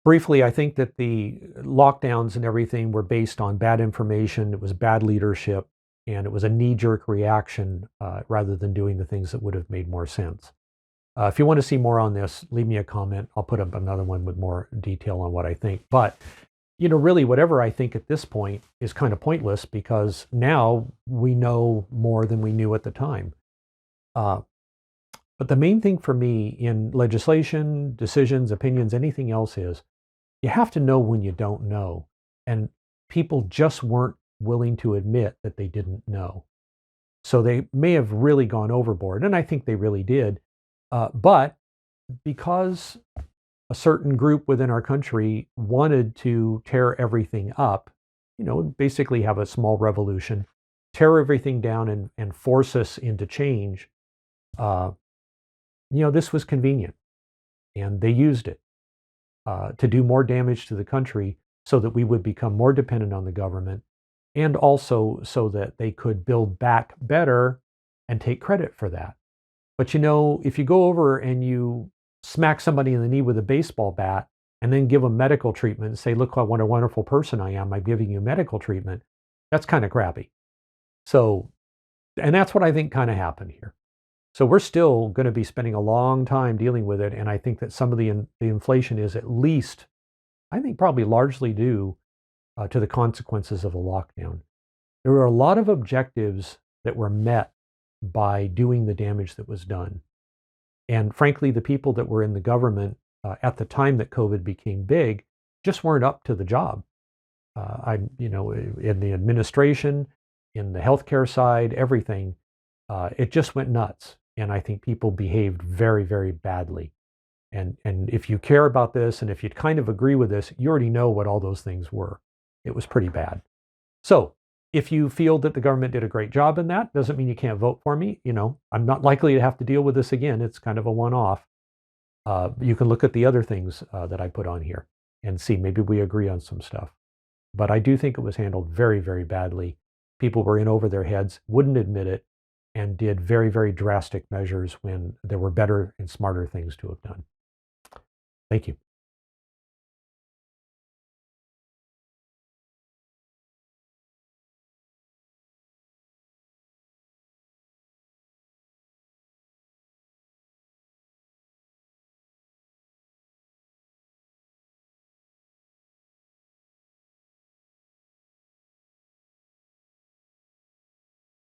Briefly, I think that the lockdowns and everything were based on bad information. It was bad leadership, and it was a knee-jerk reaction rather than doing the things that would have made more sense. If you want to see more on this, leave me a comment. I'll put up another one with more detail on what I think. But, really, whatever I think at this point is kind of pointless because now we know more than we knew at the time. Uh, but the main thing for me in legislation, decisions, opinions, anything else is you have to know when you don't know. And people just weren't willing to admit that they didn't know. So they may have really gone overboard, and I think they really did. But because a certain group within our country wanted to tear everything up, basically have a small revolution, tear everything down and force us into change, uh, this was convenient. And they used it to do more damage to the country so that we would become more dependent on the government and also so that they could build back better and take credit for that. But if you go over and you smack somebody in the knee with a baseball bat and then give them medical treatment and say, look what a wonderful person I am, I'm giving you medical treatment, that's kind of crappy. So, and that's what I think kind of happened here. So we're still going to be spending a long time dealing with it. And I think that some of the inflation is at least, I think probably largely due to the consequences of the lockdown. There were a lot of objectives that were met by doing the damage that was done. And frankly, the people that were in the government at the time that COVID became big just weren't up to the job. In the administration, in the healthcare side, everything, it just went nuts. And I think people behaved very, very badly. And if you care about this and if you kind of agree with this, you already know what all those things were. It was pretty bad. So if you feel that the government did a great job in that, doesn't mean you can't vote for me. I'm not likely to have to deal with this again. It's kind of a one-off. You can look at the other things that I put on here and see maybe we agree on some stuff. But I do think it was handled very, very badly. People were in over their heads, wouldn't admit it, and did very, very drastic measures when there were better and smarter things to have done. Thank you.